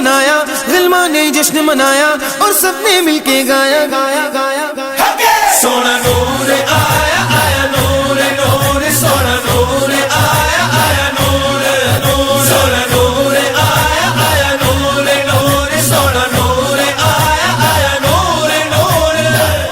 منایا، غلمان نے جشن منایا اور سب نے مل کے گایا گایا گایا گایا سونا نور آیا آیا نور نور سونا نور آیا آیا نور نور سونا نور آیا آیا نور نور سونا نور آیا آیا نور نور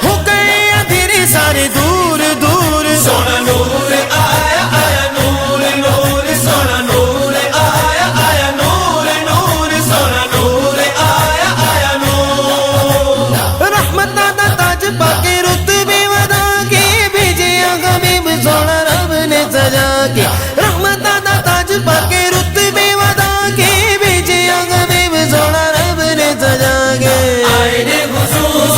ہو گئے اندھیرے سارے دور دور سونا نور آیا آیا نور نور سونا نور آیا آیا نور نور سونا نور آیا آیا نور رحمت دادا تاج پا کے رتبے ودا کے بھیجے غمیم سونا رب نے سجا کے رحمت دادا تاج پا کے رتبے ودا کے بھیجے غمیم سونا رب نے سجا کے آئے نے حضور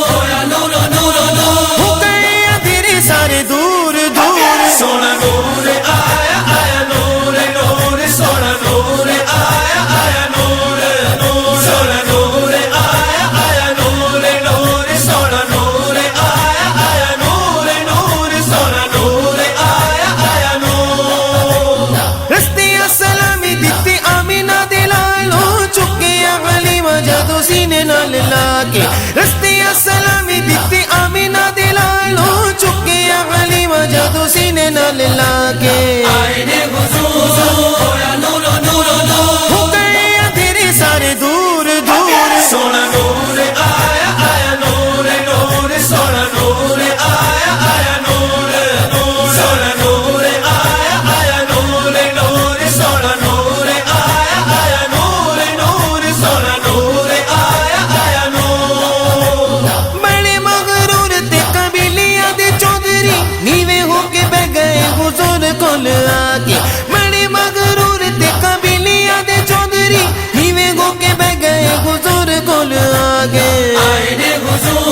ہویا نور نور نور ہو گئے اندھیرے سارے دور دور سونا نور آیا آیا نور نور سونا نور آیا آیا نور نور سونا نور آیا آیا نور نور سونا نور آیا آیا نور نور سونا نور آیا آیا نور رستے سلامی دیتی آمینہ دلالو چکے غلیم جادو سینے نال لا کے رستے سلامی دیتی آمینہ دلالو چکے غلیم جادو سینے نال لا کے آئے نے حضور ہویا نور نور نور ہو گئے اندھیرے سارے دور دور سونا نور آیا آیا نور نور سونا نور آیا آیا نور نور سونا نور آیا آیا نور نور سونا نور آیا آیا نور نور سونا نور آیا آیا نور بڑے مغرور تے قبیلیاں دے چودھری نیوے ہو کے بہ گئے حضور کول آ کے بڑے مغرور تے قبیلیاں دے چودھری نیوے ہو کے بہ گئے حضور کول آ کے آئے نے حضور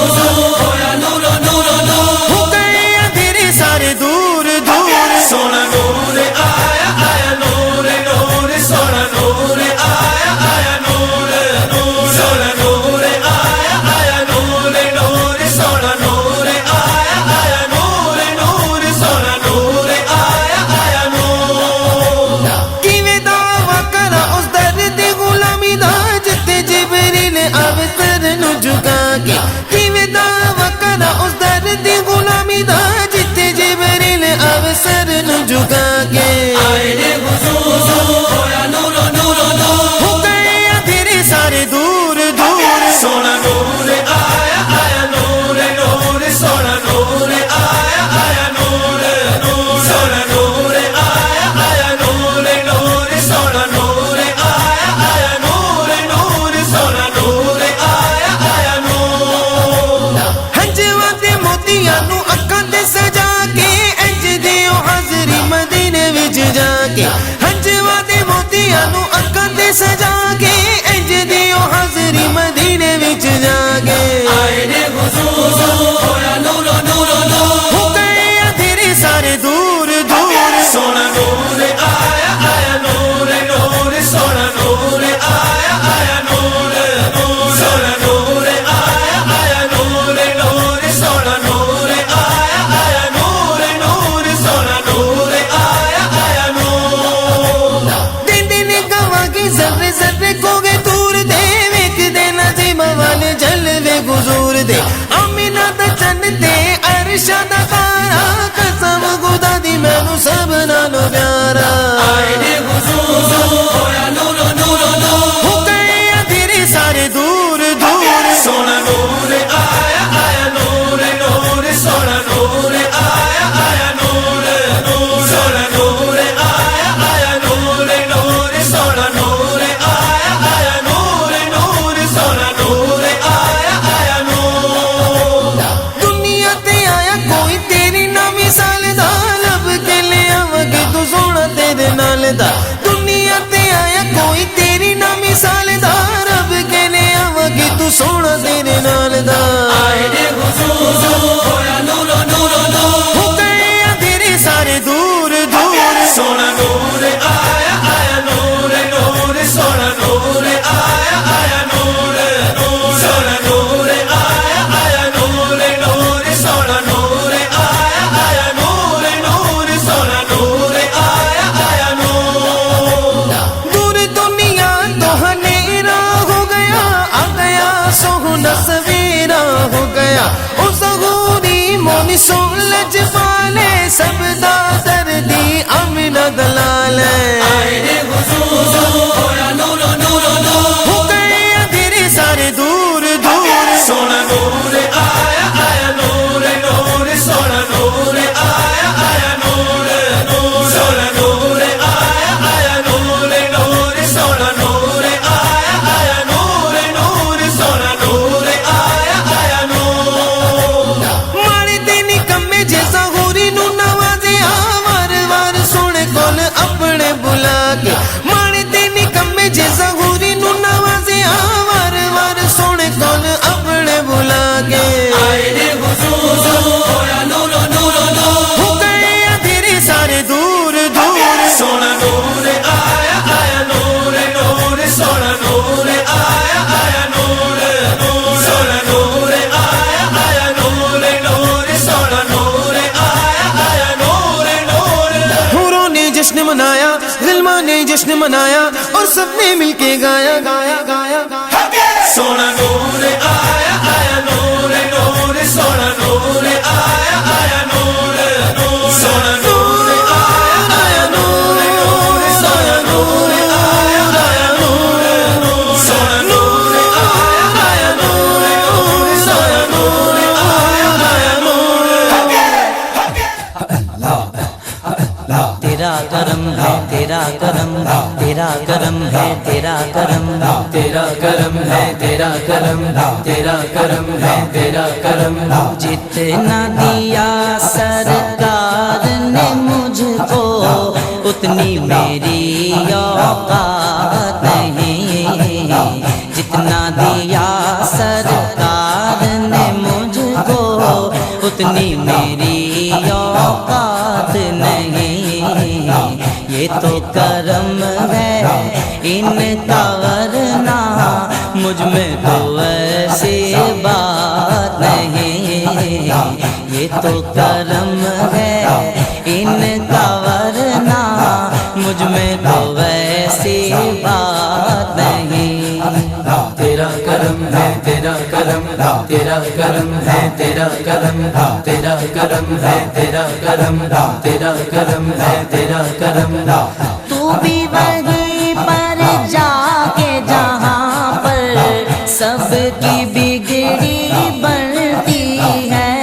ہویا نور نور نور ہو گئے اندھیرے سارے دور دور سونا نور آیا آیا نور نور سونا نور آیا آیا نور نور سونا نور آیا آیا نور نور سونا نور آیا آیا نور نور سونا نور آیا آیا نور کیویں دعویٰ کرا اس درد غلامی دا جتے جبریل آوے سر نو جھکا کے کیویں دعویٰ کرا اس درد غلامی دا جتے جبریل آوے سر نو جھکا کے آئے نے حضور ہویا نور نور نور ہو گئے اندھیرے سارے دور دور سونا نور آیا آیا نور نور سونا نور آیا آیا نور نور سونا نور آیا آیا نور نور سونا نور آیا آیا نور نور سونا نور آیا آیا نور ہنجواں دے موتیاں نو اکھاں تے سجا کے انج دیو حاضری مدینے وچ جا کے ہنجواں دے موتیاں نو اکھاں تے سجا کے انج دیو حاضری مدینے وچ جا کے آئے نے حضور ہویا نور نور نور ہو گئے اندھیرے سارے دور دور سونا نور آیا آیا نور نور سونا نور آیا آیا نور نور سونا نور آیا آیا نور نور سونا نور آیا آیا نور نور سونا نور آیا آیا نور دن دن گواہ کی ذرے ذرے کو گے دور دے ویکھ دے نظیم والے جلوے حضور دے آمینہ دا چن تے عرشہ دا تارا قسم خدا دی مینوں سب نالوں پیارا آئے نے حضور ہویا نور نور نور ہو گئے اندھیرے سارے دور دور سونا نور آیا آیا نور نور سونا نور آیا آیا نور نور سونا نور آیا آیا نور نور سونا نور آیا آیا نور نور سونا نور آیا آیا نور دنیا تے آیا کوئی تیری نہ مثال دا لب کے لے آواں تو سونا تیرے نال دا دنیا تے آیا کوئی تیری نہ مثال دا رب کے لے آواں تو سونا تیرے نال دا آئے نے حضور ہویا نور نور نور ہو گئے اندھیرے سارے دور دور سونا نور آیا آیا نور نور سونا نور آیا آیا نور نور سونا نور آیا آیا نور نور سونا نور آیا آیا نور نور سونا نور آیا آیا نور دور دنیا تو ہنیرا دور دور. سونا نور آیا آیا نور نور سونا نور آیا آیا نور نور سونا نور آیا آیا نور نور سونا نور آیا آیا نور نور. حوروں نے جشن منایا, غلمان نے جشن منایا, اور سب نے مل کے گایا گایا گایا گایا. سونا نور آیا آیا نور نور سونا نور آیا آیا نور نور سونا نور آیا آیا نور نور سونا نور آیا آیا نور نور سونا نور آیا آیا نور نور سونا نور آیا آیا نور. تیرا کرم ہے تیرا کرم, تیرا کرم ہے تیرا کرم, تیرا کرم ہے تیرا کرم, تیرا کرم ہے تیرا کرم. جتنا دیا سرکار نے مجھ کو اتنی میری اوقات نہیں. جتنا دیا سرکار نے مجھ کو اتنی میری اوقات نہیں. یہ تو کرم ہے ان کا ورنہ مجھ میں تو ایسی بات نہیں. یہ تو کرم ہے ان کا ورنہ مجھ میں تو ایسی بات نہیں. تیرا کرم ہے تیرا کرم, تیرا کرم ہے تیرا کرم, تیرا کرم ہے تیرا کرم, تیرا کرم ہے تیرا کرم. تو بھی وہیں پر جا کے جہاں پر سب کی بگڑی بنتی ہے.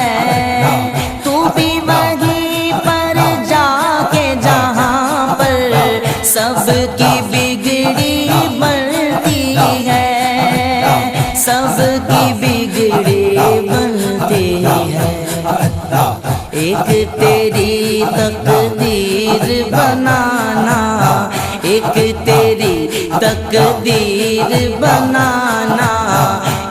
تو بھی وہیں پر جا کے جہاں پر سب کی بگڑی بنتی ہے. سب کی بگڑی بنتی ہے. ایک تیری تقدیر بنانا, ایک تیری تقدیر بنانا,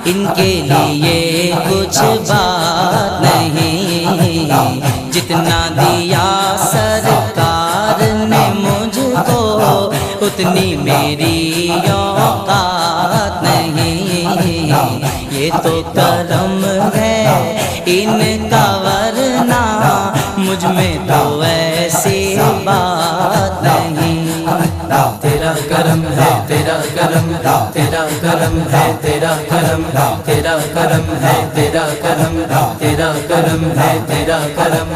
ان کے لیے کچھ بات نہیں. جتنا دیا سرکار نے مجھ کو اتنی میری اوقات نہیں. یہ تو کرم ہے ان کا ورنہ مجھ میں تو ایسی بات نہیں. تیرا کرم ہے تیرا کرم, تیرا کرم ہے تیرا کرم, تیرا کرم ہے تیرا کرم, تیرا کرم ہے تیرا کرم.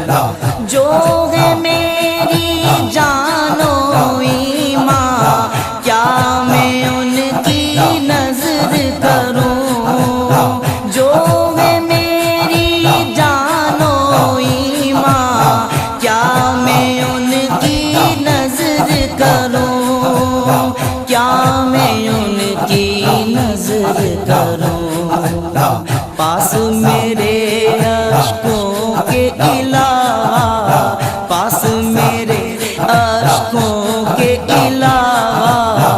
جو ہے میری جان و ایمان, کیا میں ان کی نظر کروں. جو ہے میری جان و ایمان, کیا میں ان کی نظر کروں. کیا میں ان کی نظر کروں. پاس میرے اشکوں کے علاوہ, پاس میرے اشکوں کے علاوہ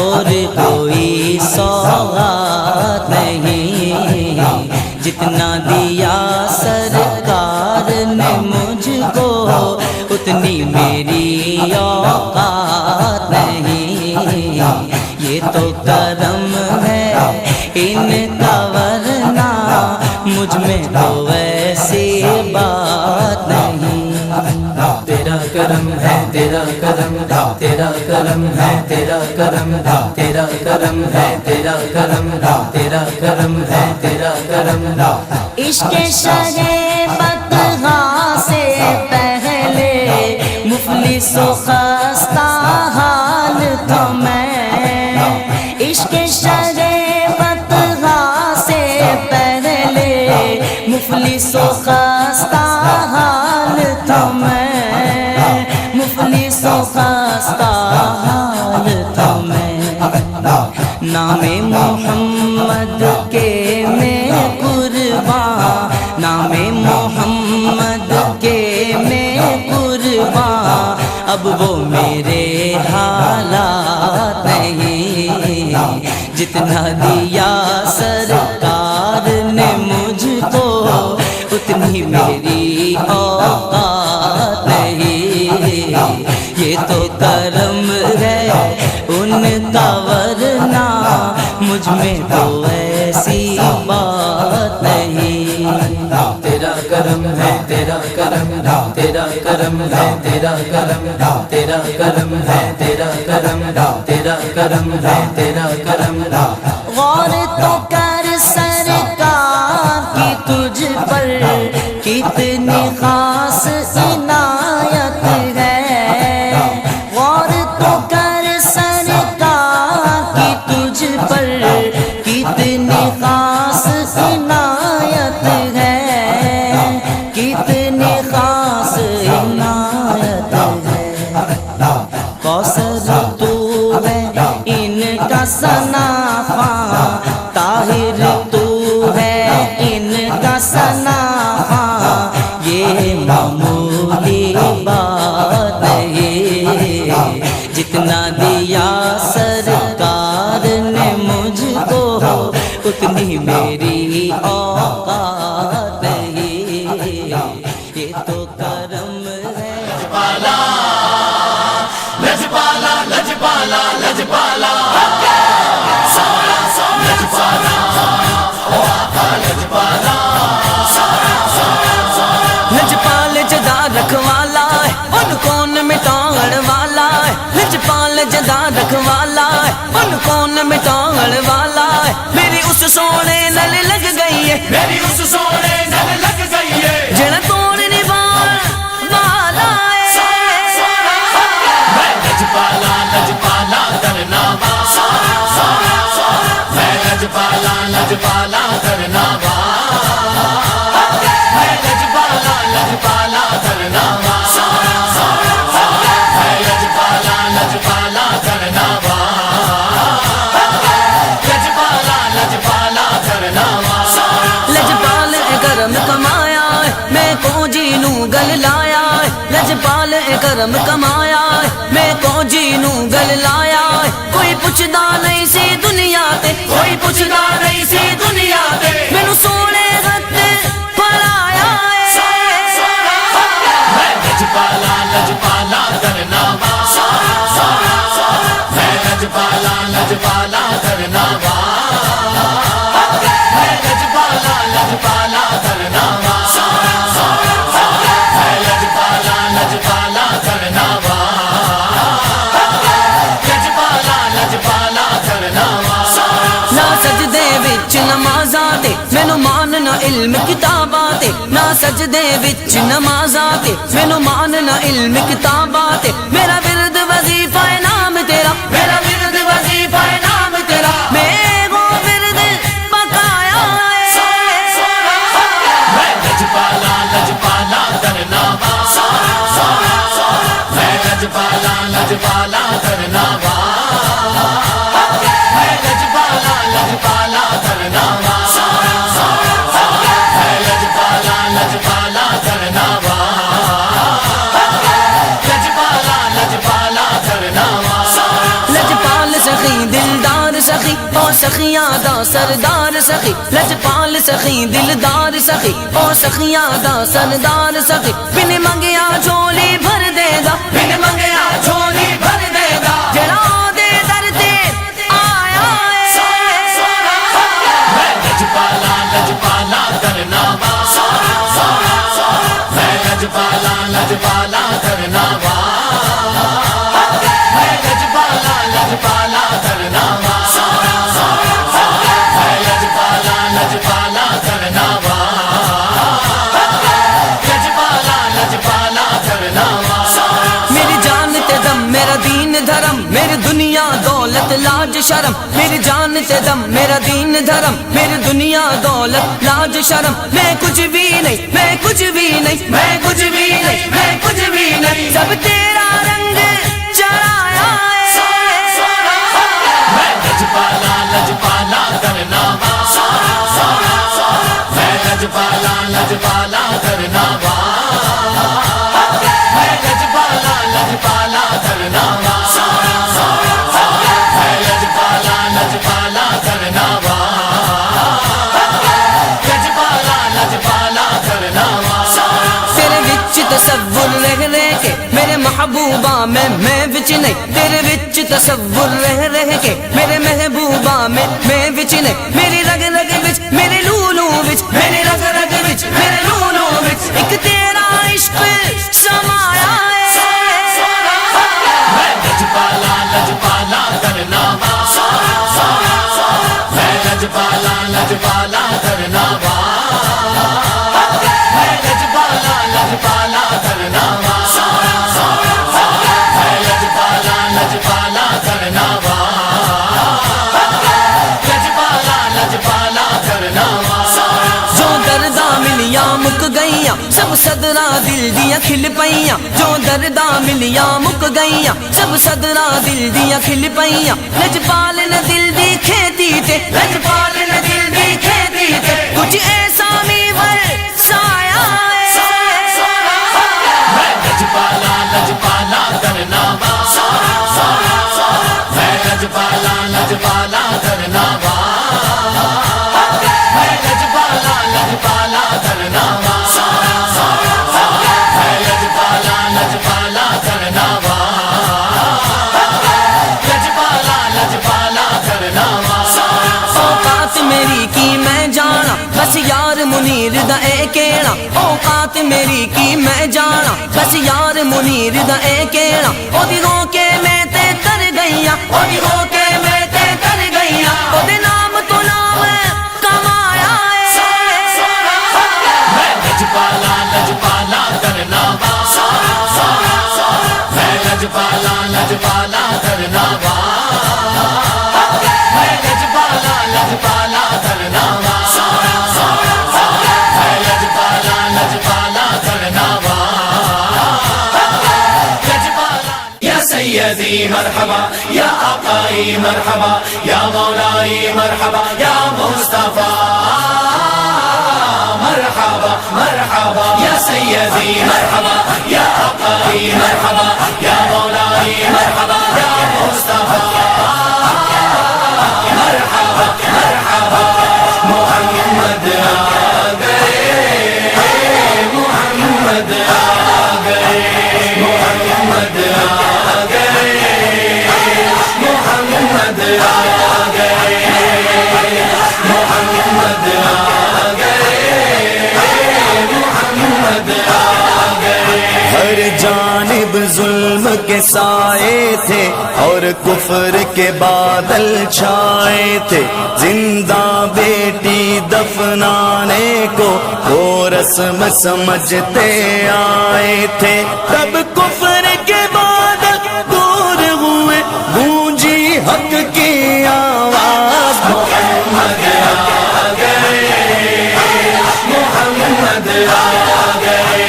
اور کوئی سوغات نہیں. جتنا دیا سرکار نے مجھ کو اتنی میری اوقات نہیں. یہ تو کرم ہے ان کا ورنہ مجھ میں تو ایسی بات نہیں. تیرا کرم ہے تیرا کرم, تیرا کرم ہے تیرا کرم, تیرا کرم ہے تیرا کرم, تیرا کرم ہے تیرا کرم. عشق شرے بطغا سے پہلے مفلس و خستہ حال تھا میں. عشق شرے بطغا سے پہلے مفلس و خستہ حال تھا میں. مفلس و خستہ حال تھا میں. نام محمد کے میں قربان, نام محمد کے میں قربان, اب وہ میرے حالات نہیں. جتنا دیا سرکار نے مجھ کو اتنی میری اوقات نہیں. یہ تو کرم ہے ان کا ورنہ مجھ میں تو ایسی بات نہیں تیرا کرم ہے تیرا کرم تیرا کرم ہے تیرا کرم تیرا کرم ہے تیرا کرم تیرا کرم ہے تیرا کرم غور تو کر سرکار کی تجھ پر کتنی خاص عنایت ہے غور تو کر سرکار کی تجھ پر کتنی خاص عنایت ہے کتنی خاص عنایت ہے کوثر تو ہے ان کا سنافہ طاہر تو ہے ان کا سنافہ یہ معمولی بات نہیں جتنا دیا سرکار نے مجھ کو اتنی میری اوقات نہیں یہ تو کرم ہے لجپالا لجپالا لجپالا لجپالا لجپال جدا رکھوالا ہے ان کون مٹاڑ والا ہے لجپال جدا رکھوالا ہے ان کون مٹاڑ والا ہے میری اس سونے نل لگ گئی ہے میری اس سونے نل لگ گئی ہے جڑا توڑنے والا ہے میں لجپالا لجپالا کرنا وا میں لجپالا لجپالا کرنا وا میں لجپالا لجپالا کرنا وا میں لجپالا لجپالا کرنا وا لجپالا لجپالا کرنا وا لجپال کرم کمایا ہے میں کو جینوں گل لایا ہے لجپال کرم کمایا ہے میں کو جینوں گل لایا ہے کوئی پوچھدا نہیں سی دنیا تے کوئی پوچھدا نہیں سی دنیا تے مینوں سونے ہتھ پڑھایا ہے میں لجپالا لجپالا کرنا وا میں لجپالا لجپالا کرنا وا میں لجپالا لجپالا کرنا وا میں لجپالا لجپالا کرنا وا لجپالا لجپالا کرنا وا نہ سجدے وچ نمازاں تے مینوں مان نہ علم کتاباں تے نہ سجدے وچ نمازاں تے مینوں مان نہ علم کتاباں تے میرا ورد وظیفہ ہے نام تیرا میرا ورد وظیفہ ہے نام تیرا میں وہ ورد پکایا ہے میں لجپالا لجپالا کرنا وا میں لجپالا لجپالا کرنا وا میں لجپالا لجپالا کرنا وا میں لجپالا لجپالا کرنا وا لجپالا لجپالا کرنا وا لجپال سخی دلدار سخی او سخیاں دا سردار سخی لجپال سخی دلدار سخی او سخیاں دا سردار سخی بن منگیا جھولی بھر دے گا بن منگیا جھولی بھر دے گا جڑا دے در تے آیا ہے میں لجپالا لجپالا کرنا وا میں لجپالا لجپالا کرنا وا میں لجپالا لجپالا کرنا وا میں لجپالا لجپالا کرنا وا لجپالا لجپالا کرنا وا میری جان تے دم میرا دین دھرم میری دنیا دولت لاج شرم میری جان تے دم میرا دین دھرم میری دنیا دولت لاج شرم میں کچھ بھی نہیں میں کچھ بھی نہیں میں کچھ بھی نہیں میں کچھ بھی نہیں سب تیرا رنگ چڑھایا ہے میں لجپالا لجپالا کرنا وا میں لجپالا لجپالا کرنا وا میں لجپالا لجپالا کرنا وا میں لجپالا لجپالا کرنا وا لجپالا لجپالا کرنا وا تیرے وچ تصور رہ رہ کے میرے محبوب محبوبہ میں وچ نہیں تیرے وچ تصور رہ کے میرے محبوبہ میں وچ نہیں میری رگ رگ وچ میرے لولو وچ میری رگ رگ وچ میرے لولو وچ ایک تیرا عشق سمایا لجپالا لجپالا کرنا وا میں لجپالا لجپالا کرنا وا میں لجپالا لجپالا کرنا وا میں لجپالا لجپالا کرنا وا لجپالا لجپالا کرنا وا جو درداں ملیاں مک گئیاں سب صدراں دل دیاں کھل پئیاں جو درداں ملیاں مک گئیاں سب صدراں دل دیاں کھل پئیاں لجپال نے دل دی کھیتی تے لجپال نے دل دی کھیتی تے کچھ ایسا میور سایا میں لجپالا لجپالا کرنا وا میں لجپالا لجپالا کرنا وا میں لجپالا لجپالا کرنا وا میں لجپالا لجپالا کرنا وا لجپالا لجپالا کرنا وا اوقات میری کی میں جانا بس یار منیر دا اے کہنا اوقات میری کی میں جانا بس یار منیر دا اے کہنا او دی ہو کے میں تے کر گئیاں او دی ہو کے میں تے کر گئیاں او دے نام تو نام کمایا میں لجپالا لجپالا کرنا وا میں لجپالا لجپالا کرنا وا میں لجپالا لجپالا کرنا وا میں لجپالا لجپالا کرنا وا لجپالا یا سیدی مرحبا یا آقائی مرحبا یا مولائی مرحبا یا مصطفیٰ مرحبا مرحبا یا سیدی مرحبا یا آقائی مرحبا یا مولائی مرحبا یا مصطفیٰ مرحبا مرحبا محمد آ گئے محمد آ گئے محمد آ گئے محمد آ گئے محمد آ گئے محمد آ گئے ہر جانب ظلم کے سائے تھے اور کفر کے بادل چھائے تھے زندہ بیٹی دفنانے کو وہ رسم سمجھتے آئے تھے تب کفر کے بادل دور ہوئے گونجی حق کی آواز محمد آ گئے محمد آ گئے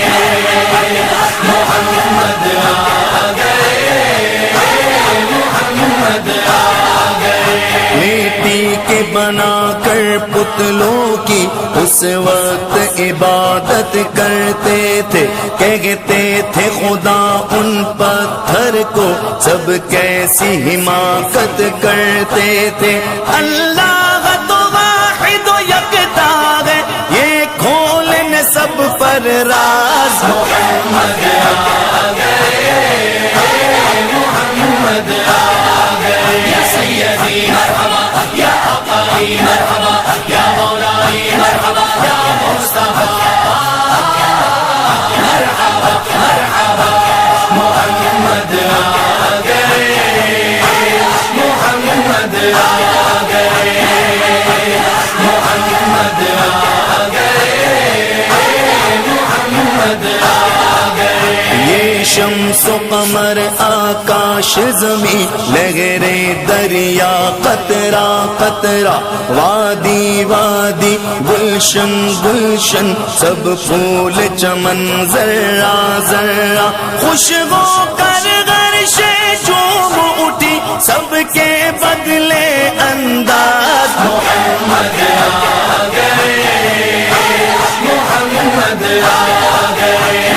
محمد آ گئے محمد آ گئے مٹی کے بنا کر پتلوں کی اس وقت عبادت کرتے تھے کہتے تھے خدا ان پتھر کو سب کیسی حماقت کرتے تھے اللہ تو واحد و یکتا ہے یہ کھولنے سب پر راز محمد آ گئے محمد آ گئے یا سیدی مرحبا یا آقائی مرحبا یا مولائی مرحبا یا مصطفیٰ مرحبا مرحبا محمد آ گئے محمد آ گئے محمد آ گئے محمد آ گئے یہ شمس و قمر آکاش زمین لہرے دریا قطرہ قطرہ وادی وادی گلشن گلشن سب پھول چمن ذرہ ذرہ خوشبو کر غرشے چوم اٹھی سب کے بدلے انداز محمد آ گئے محمد آ گئے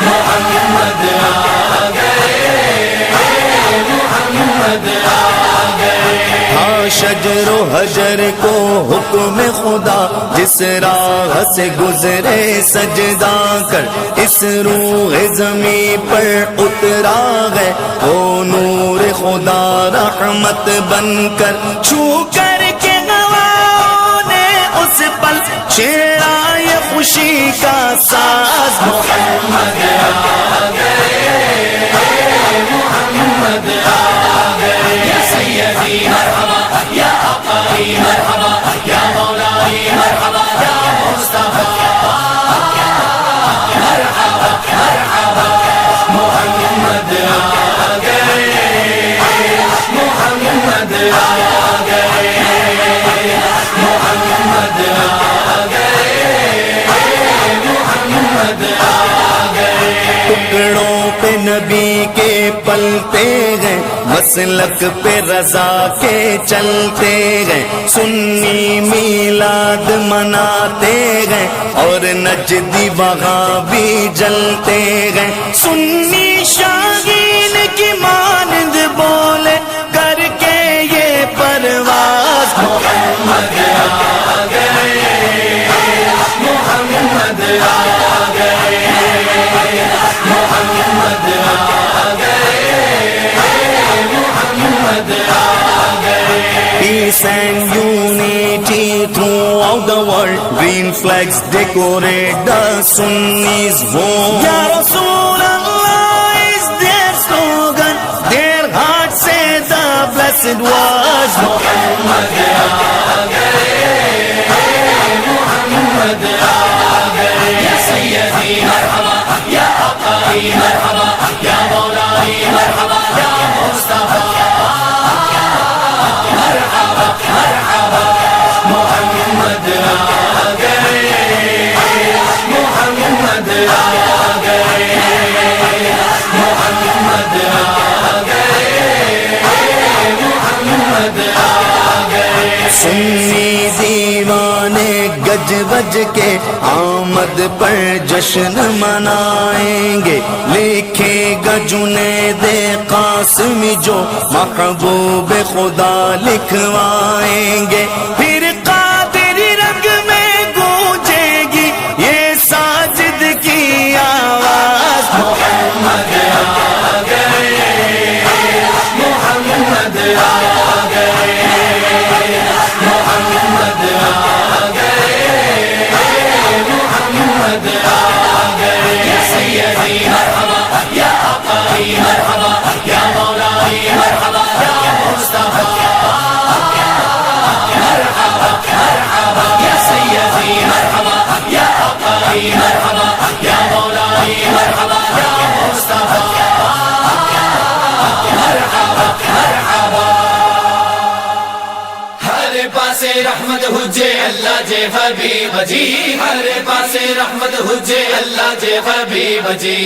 محمد آ گئے محمد آ گئے ہاں شجر و حجر کو حکم خدا جس راہ سے گزرے سجدہ کر اس روح زمین پر اترا ہے وہ نور خدا رحمت بن کر چھو کر کے گواہوں نے اس پل چھیڑا یہ خوشی کا ساز محمد آ گئے محمد آ گئے یا سیدی مرحبا یا آقائی مرحبا یا مولائی مرحبا یا مصطفیٰ مرحبا مرحبا محمد آ گئے محمد آ گئے محمد آ گئے محمد آ گئے ٹکڑوں پہ نبی کے پلتے گئے مسلک پہ رضا کے چلتے گئے سنی میلاد مناتے گئے اور نجدی وہابی جلتے گئے سنی شاہین کی مانند بولے کر کے یہ پرواز محمد آ گئے محمد آ گئے محمد آ گئے محمد آ گئے Peace and unity throughout the world. Green flags decorate the Sunnis' home. Ya Rasulallah is their slogan. Their hearts say the blessed words. محمد آ گئے محمد آ گئے یا سیدی مرحبا یا آقائی مرحبا یا مولائی مرحبا یا مصطفیٰ مرحبا مرحبا محمد آ گئے محمد آ گئے محمد آ گئے محمد آ گئے سنی دیوانے گج بج کے آمد پر جشن منائیں گے لکھے گا جنید قاسمی جو محبوب خدا لکھوائیں گے پھر قادری رنگ میں گونجے گی یہ ساجد کی آواز محمد آ گئے محمد آ گئے محمد آ گئے محمد آ گئے یا سیدی مرحبا یا آقائی مرحبا یا مولائی مرحبا یا مصطفیٰ مرحبا مرحبا یا سیدی مرحبا یا آقائی مرحبا یا مولائی مرحبا یا مصطفیٰ مرحبا مرحبا ہر پاسے رحمت حجے اللہ جے حبیب جی ہر پاسے رحمت حجے اللہ جے حبیب جی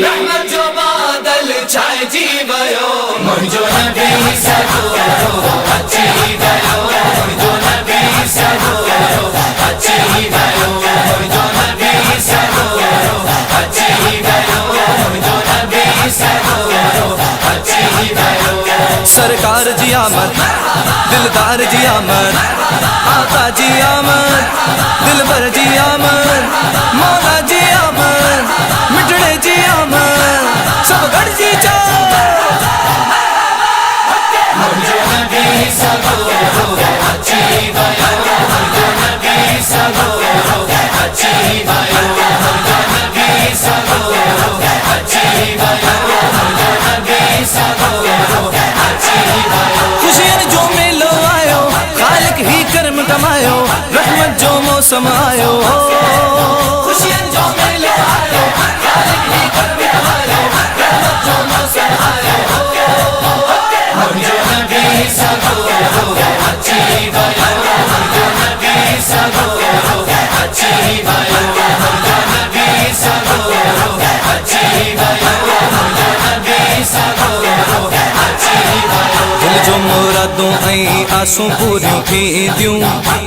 رحمت جو بادل چھائے جی ویو منجو نبی سدو اچھی ویو منجو نبی سدو اچھی ویو منجو نبی سدو اچھی ویو منجو نبی سدو اچھی ویو سرکار جی آمد دلدار جی آمد آقا جی آمد دلبر جی آمد مولا جی آمد مٹڑے جی آمد سب گڑ جی جاؤ منجو نبی سدو اچھی ویو منجو نبی سدو اچھی ویو منجو نبی سدو اچھی ویو منجو نبی سدو اچھی ویو خوشیاں جو میلو آیو خالق ہی کرم کمایو رحمت جو موسم آیو خوشیاں جو میلو آیو خالق ہی کرم کمایو رحمت جو موسم آیو منجو نبی سدو اچھی ویو منجو نبی سدو اچھی ویو منجو نبی سدو اچھی ویو منجو نبی سدو اچھی ویو دل جو مرادوں ائیں آسوں پوریوں کی دیوں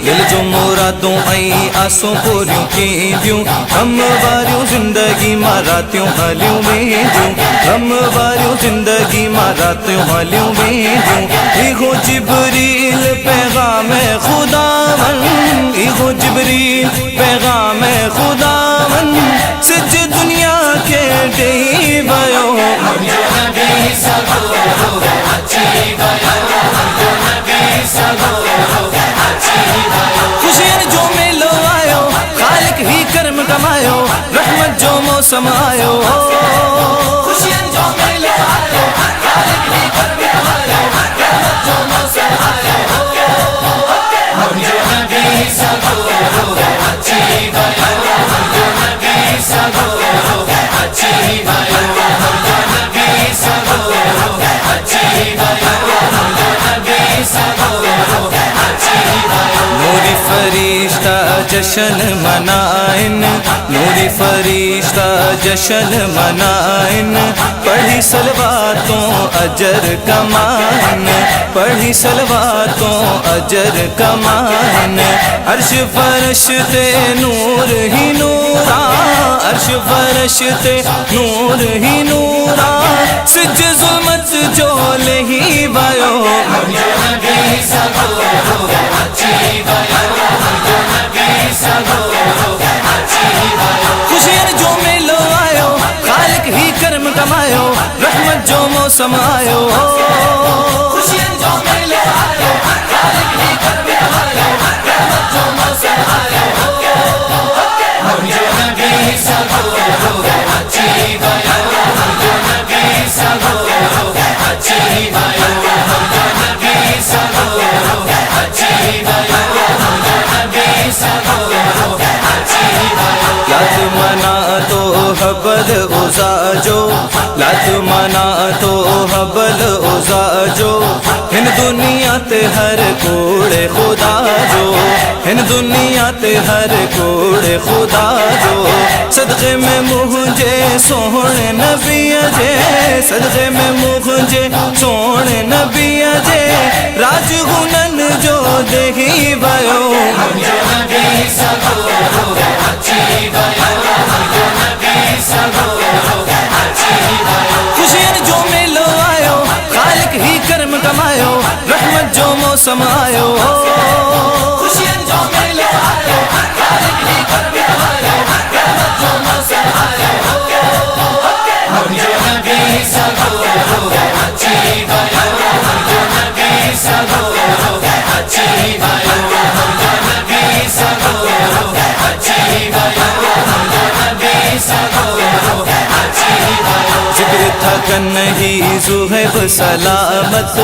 دل جو مرادوں ائیں آسوں پوریوں کی دیوں غم واریوں زندگی ماراتیوں حالیوں میں دیوں غم واریوں زندگی ماراتیوں حالیوں میں دیوں ایگو جبریل پیغام خداون ایگو جبریل پیغام خداون سج دنیا کے ڈی ویو خوشیاں جو میلو آیو خالق ہی کرم کمایو رحمت جو موسم آیو خوشیاں جو میلو آیو خالق ہی کرم کمایو رحمت جو موسم آیو ہم جو نبی سگو اچھی بیو ہم جو نبی سگو اچھی بیو ہم جو نبی سگو اچھی بیو ہم جو نبی سگو نوری فرشتہ جشن منائن نوری فرشتہ جشن منائن پڑھی صلواتوں اجر کمائن پڑھی صلواتوں اجر کمائن عرش فرش تے نور ہی نورا عرش فرش تے نور ہی نورا سج ظلمت جو لہی بیو ہم جو نبی سگو خوشیاں جو میلو آیو خالق ہی کرم کمایو رحمت جو موسم آیو خوشیاں جو میلو آیو خالق ہی کرم کمایو رحمت جو موسم آیو ہم جو نبی سگو اچھی بیو ہم جو نبی سگو اچھی بیو ہم جو نبی سگو اچھی بیو ہم جو نبی سگو اچھی بیو لات منا تو حبل عزا جو لات منا تو حبل عزا جو ہن دنیا تے ہر کوڑے خدا جو ہن دنیا تے ہر کوڑے خدا جو صدقے میں مجھے سونے نبی جے صدقے میں مجھے سونے نبی جے راج گنن جو دہی بیو ہم جو نبی سگو اچھی بیو ہم جو نبی سگو اچھی بیو خوشیاں جو میلو آیو خالق ہی کرم کمایو رحمت جو موسم آیو خوشیاں جو میلو آیو خالق ہی کرم کمایو رحمت جو موسم آیو ہم جو نبی سگو اچھی بیو ہم جو نبی سگو اچھی بیو ہم جو نبی سگو اچھی بیو ہم جو نبی سگو اچھی بیو ذکر تھا کنہی زہب سلامت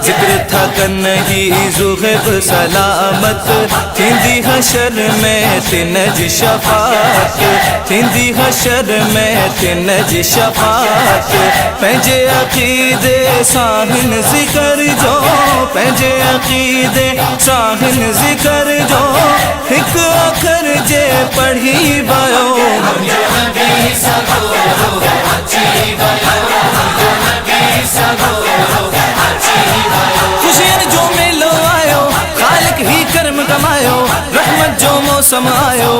ذکر تھا کنہی زہب سلامت تھیندی حشر میں تنج شفاعت تھیندی حشر میں تنج شفاعت پنجے عقیدے ساہن ذکر جو پنجے عقیدے ساہن ذکر جو ایک اکھر جے پڑھی بیو ہم جو نبی سگو اچھی بیو ہم جو نبی سگو اچھی بیو خوشیاں جو میلو آیو خالق ہی کرم کمایو رحمت جو موسم آیو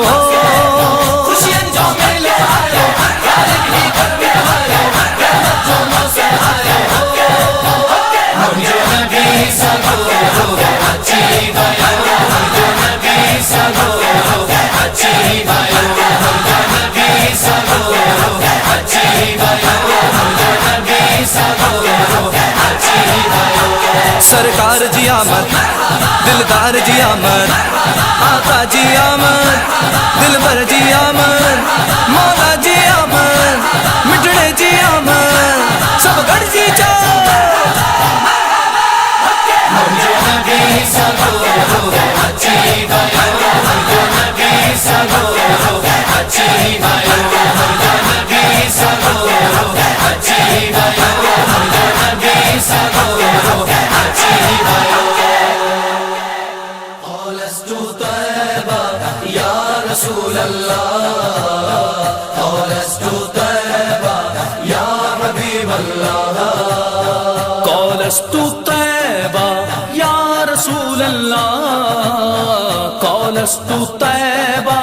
خوشیاں جو میلو آیو خالق ہی کرم کمایو رحمت جو موسم آیو ہم جو نبی سگو اچھی بیو ہم جو نبی سگو اچھی بیو ہم جو نبی سگو اچھی بیو ہم جو نبی سگو اچھی بیو سرکار جی آمد دلدار جی آمد آقا جی آمد دلبر جی آمد مولا جی آمد مٹڑے جی آمد سب گڑھ جی چاہ ہم جو نبی سگو اچھی بیو ہم جو نبی سگو اچھی بیو ہم جو نبی سگو اچھی بیو ہم جو نبی سگو اچھی بیو لست طیبہ یا رسول اللہ لست طیبہ یا حبیب اللہ لست طیبہ الله قال لست طيبا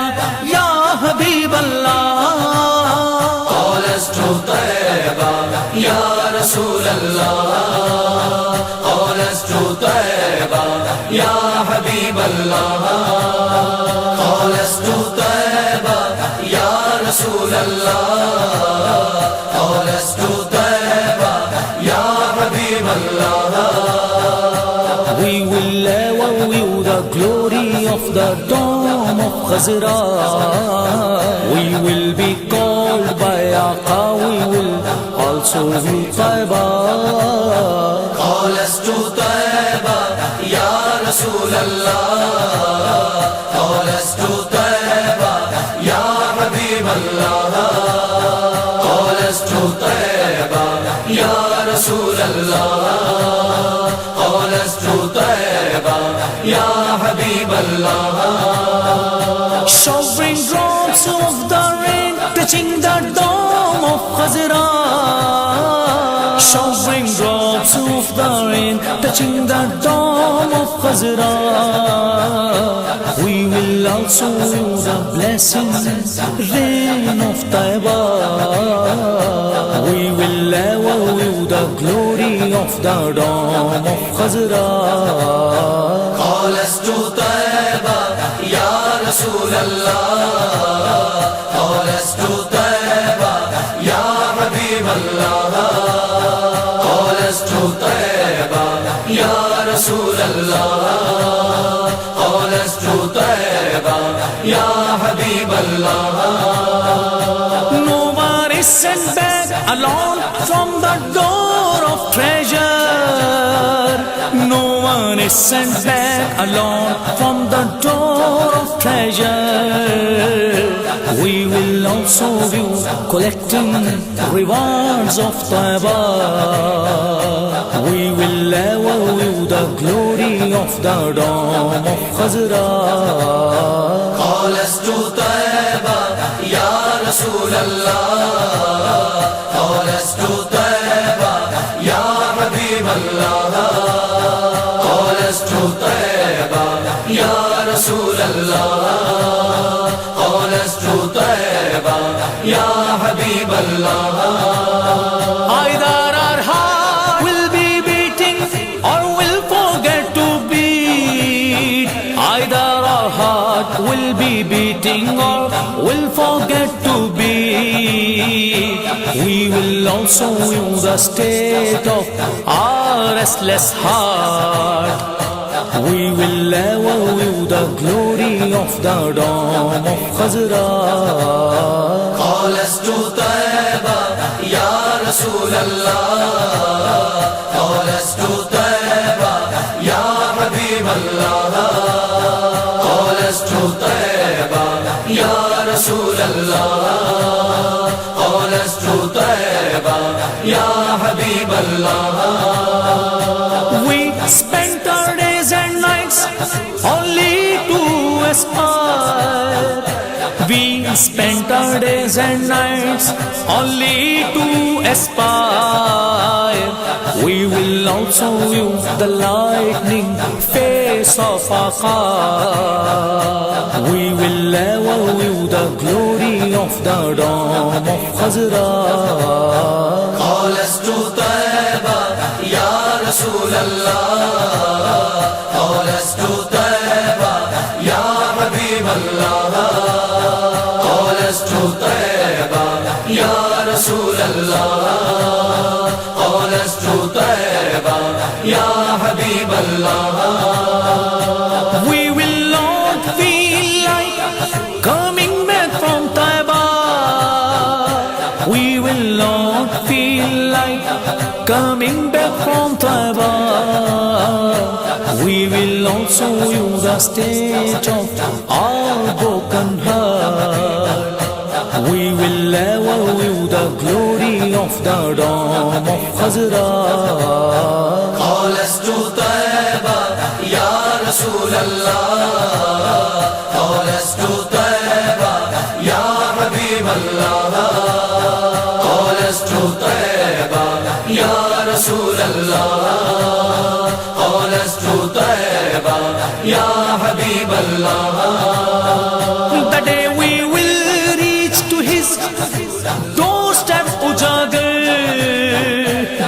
يا حبيب الله قال لست طيبا يا رسول الله قال لست طيبا يا حبيب الله قال لست طيبا يا رسول الله قال لست طيبا يا حبيب الله We will level you the glory of the dome of Khazra. We will be called by Aqa, we will also view Taiba. قال لست طيبا يا رسول الله قال لست طيبا يا حبيب الله قال لست طيبا يا رسول الله قال لست طيبا يا حبيب الله Showering drops of the rain touching the dome of Khazra. Showering drops of the rain touching the dome of Khazra. We will also view the blessing rain of Taiba. We will level view the glory of the dome of Khazra. قال لست طيبا يا رسول الله قال لست طيبا يا حبيب الله قال لست طيبا يا رسول الله قال لست طيبا يا حبيب الله No one is sent back alone from the door of treasure. No one is sent back alone from the door of treasure. We will also view collecting rewards of Taiba. We will level view the glory of the dome of Khazra. قال لست طيبا يا رسول الله قال لست طيبا يا حبيب الله قال لست طيبا يا رسول الله قال لست طيبا يا حبيب الله Either our heart will be beating or will forget to beat. Either our heart will be beating or will forget to beat. We will also view the state of our restless heart. We will level view the glory of the dome of Khazra. قال لست طيبا يا رسول الله قال لست طيبا يا حبيب الله قال لست طيبا يا رسول الله قال لست طيبا يا حبيب الله We spent our days and nights only to aspire. We spent our days and nights only to aspire. We will also view the lightning face of Aqa. We will level view the glory of the dome of Khazra. قال لست طيبا يا رسول الله قال لست طيبا يا حبيب الله قال لست طيبا يا رسول الله قال لست طيبا يا حبيب الله We will not feel like coming back from Taiba. We will not feel like coming back from Taiba. We will also view the state of our broken heart. We will level view the glory of the dome of Khazra. قال لست طيبا يا رسول الله قال لست طيبا يا حبيب الله قال لست طيبا يا رسول الله قال لست طيبا طیبہ یا حبیب اللہ. The day we will reach to his doorstep Ujagar,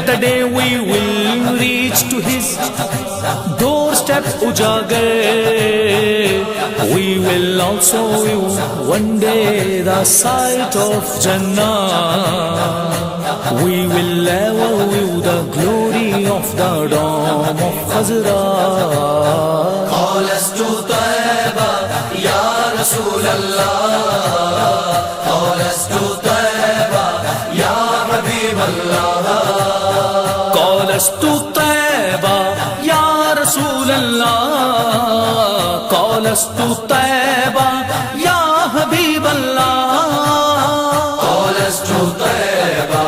the day we will reach to his doorstep Ujagar, we will also view one day the sight of Jannah. We will ever view the glory of the Dome of Khazra. قالست طیبہ یا رسول اللہ قالست طیبہ یا حبیب اللہ. قالست طیبہ یا رسول اللہ قالست طیبہ یا حبیب اللہ. قالست طیبہ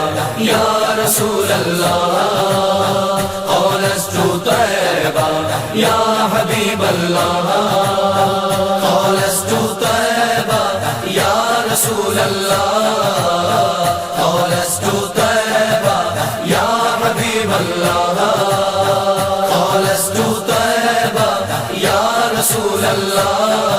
یا رسول اللہ قالست طیبہ یا حبیب اللہ. قالست طیبہ یا رسول اللہ قالست طیبہ یا حبیب اللہ. قالست طیبہ یا رسول اللہ